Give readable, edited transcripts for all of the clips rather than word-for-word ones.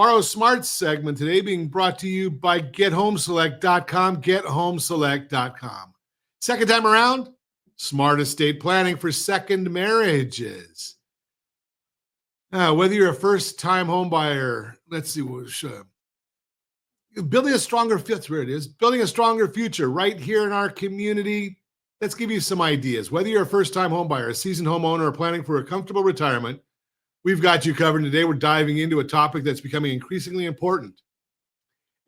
Borrow Smart segment today being brought to you by GetHomeSelect.com, GetHomeSelect.com. Second time around, smart estate planning for second marriages. Whether you're a first-time home buyer, let's see, building a stronger future, it is, building a stronger future right here in our community. Let's give you some ideas. Whether you're a first-time home buyer, a seasoned homeowner, or planning for a comfortable retirement, we've got you covered. Today, we're diving into a topic that's becoming increasingly important.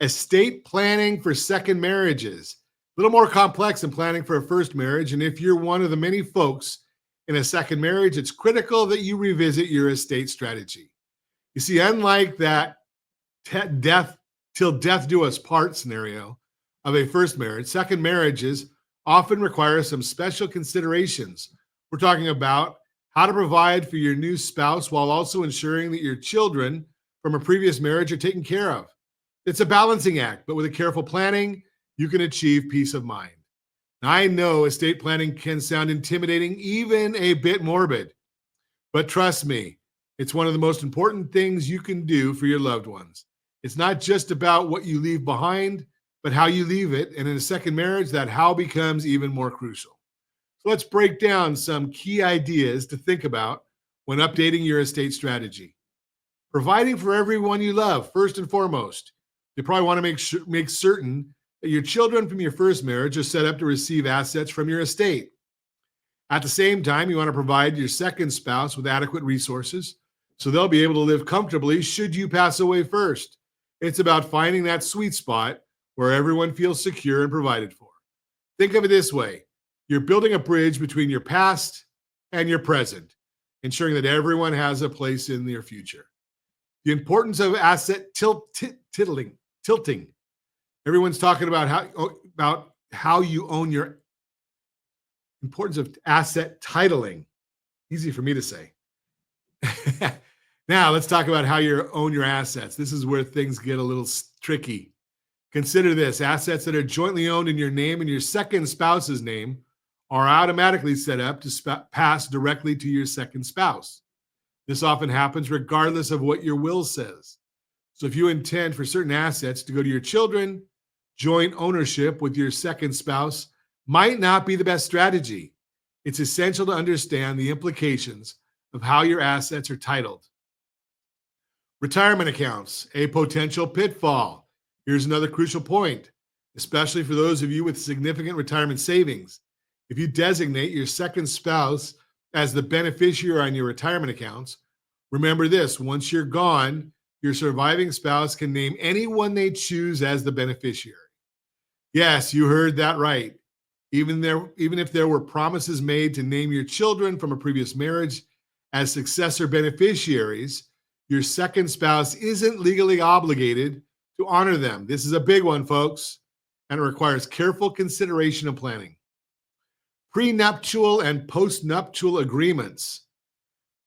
Estate planning for second marriages. A little more complex than planning for a first marriage. And if you're one of the many folks in a second marriage, it's critical that you revisit your estate strategy. You see, unlike that death till death do us part scenario of a first marriage, second marriages often require some special considerations. We're talking about how to provide for your new spouse while also ensuring that your children from a previous marriage are taken care of. It's a balancing act, but with a careful planning, you can achieve peace of mind. Now, I know estate planning can sound intimidating, even a bit morbid, but trust me, it's one of the most important things you can do for your loved ones. It's not just about what you leave behind, but how you leave it. And in a second marriage, that how becomes even more crucial. So let's break down some key ideas to think about when updating your estate strategy. Providing for everyone you love, first and foremost. You probably want to make certain that your children from your first marriage are set up to receive assets from your estate. At the same time, you want to provide your second spouse with adequate resources so they'll be able to live comfortably should you pass away first. It's about finding that sweet spot where everyone feels secure and provided for. Think of it this way. You're building a bridge between your past and your present, ensuring that everyone has a place in their future. The importance of asset tilting. Everyone's talking about how you own your importance of asset titling. Easy for me to say. Now, let's talk about how you own your assets. This is where things get a little tricky. Consider this. Assets that are jointly owned in your name and your second spouse's name are automatically set up to pass directly to your second spouse. This often happens regardless of what your will says. So if you intend for certain assets to go to your children, joint ownership with your second spouse might not be the best strategy. It's essential to understand the implications of how your assets are titled. Retirement accounts, a potential pitfall. Here's another crucial point, especially for those of you with significant retirement savings. If you designate your second spouse as the beneficiary on your retirement accounts, remember this: once you're gone, your surviving spouse can name anyone they choose as the beneficiary. Yes, you heard that right. Even if there were promises made to name your children from a previous marriage as successor beneficiaries, your second spouse isn't legally obligated to honor them. This is a big one, folks, and it requires careful consideration and planning. Prenuptial and postnuptial agreements.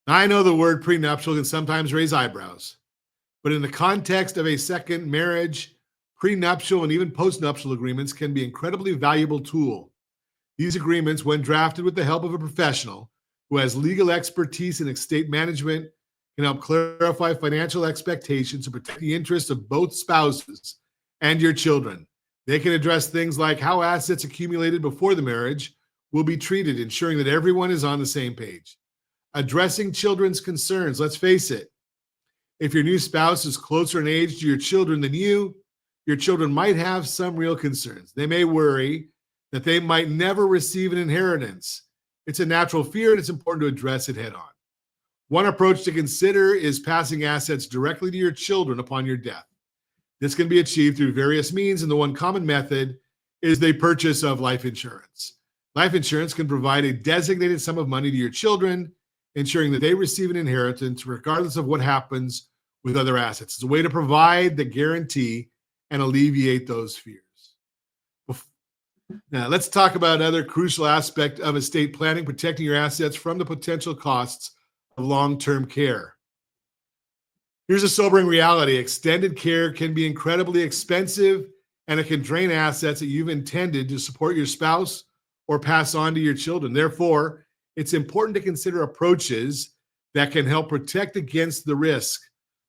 Now, I know the word prenuptial can sometimes raise eyebrows, but in the context of a second marriage, prenuptial and even postnuptial agreements can be an incredibly valuable tool. These agreements, when drafted with the help of a professional who has legal expertise in estate management, can help clarify financial expectations and protect the interests of both spouses and your children. They can address things like how assets accumulated before the marriage will be treated, ensuring that everyone is on the same page. Addressing children's concerns. Let's face it, if your new spouse is closer in age to your children than you, your children might have some real concerns. They may worry that they might never receive an inheritance. It's a natural fear, and it's important to address it head on. One approach to consider is passing assets directly to your children upon your death. This can be achieved through various means, and the one common method is the purchase of life insurance. Life insurance can provide a designated sum of money to your children, ensuring that they receive an inheritance regardless of what happens with other assets. It's a way to provide the guarantee and alleviate those fears. Now, let's talk about another crucial aspect of estate planning: protecting your assets from the potential costs of long-term care. Here's a sobering reality. Extended care can be incredibly expensive, and it can drain assets that you've intended to support your spouse or pass on to your children. Therefore, it's important to consider approaches that can help protect against the risk.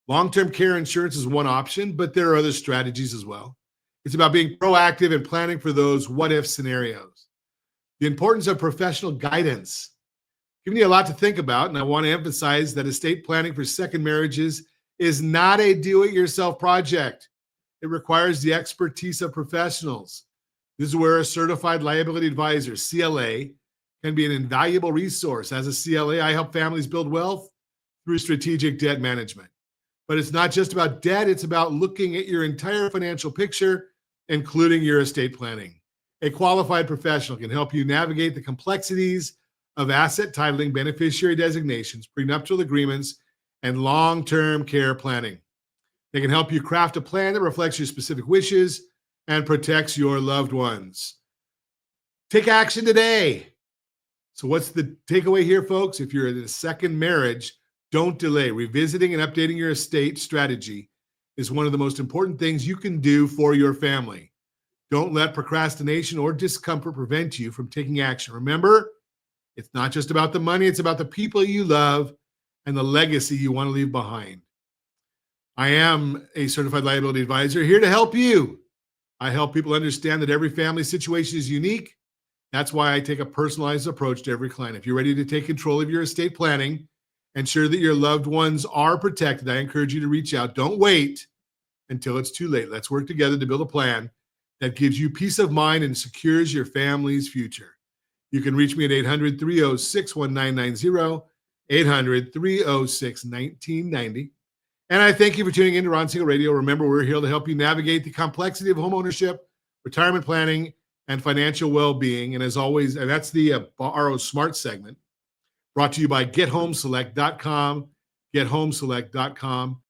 Long-term care insurance is one option, but there are other strategies as well. It's about being proactive and planning for those what-if scenarios. The importance of professional guidance, giving you a lot to think about, and I want to emphasize that estate planning for second marriages is not a do-it-yourself project. It requires the expertise of professionals. This is where a certified liability advisor, CLA, can be an invaluable resource. As a CLA, I help families build wealth through strategic debt management. But it's not just about debt, it's about looking at your entire financial picture, including your estate planning. A qualified professional can help you navigate the complexities of asset titling, beneficiary designations, prenuptial agreements, and long-term care planning. They can help you craft a plan that reflects your specific wishes and protects your loved ones. Take action today. So what's the takeaway here, folks? If you're in a second marriage, don't delay. Revisiting and updating your estate strategy is one of the most important things you can do for your family. Don't let procrastination or discomfort prevent you from taking action. Remember, it's not just about the money, it's about the people you love and the legacy you want to leave behind. I am a certified liability advisor here to help you. I help people understand that every family situation is unique. That's why I take a personalized approach to every client. If you're ready to take control of your estate planning, ensure that your loved ones are protected, I encourage you to reach out. Don't wait until it's too late. Let's work together to build a plan that gives you peace of mind and secures your family's future. You can reach me at 800-306-1990, 800-306-1990. And I thank you for tuning in to Ron Siegel Radio. Remember, we're here to help you navigate the complexity of homeownership, retirement planning, and financial well-being. And as always, and that's the Borrow Smart segment, brought to you by GetHomeSelect.com, GetHomeSelect.com.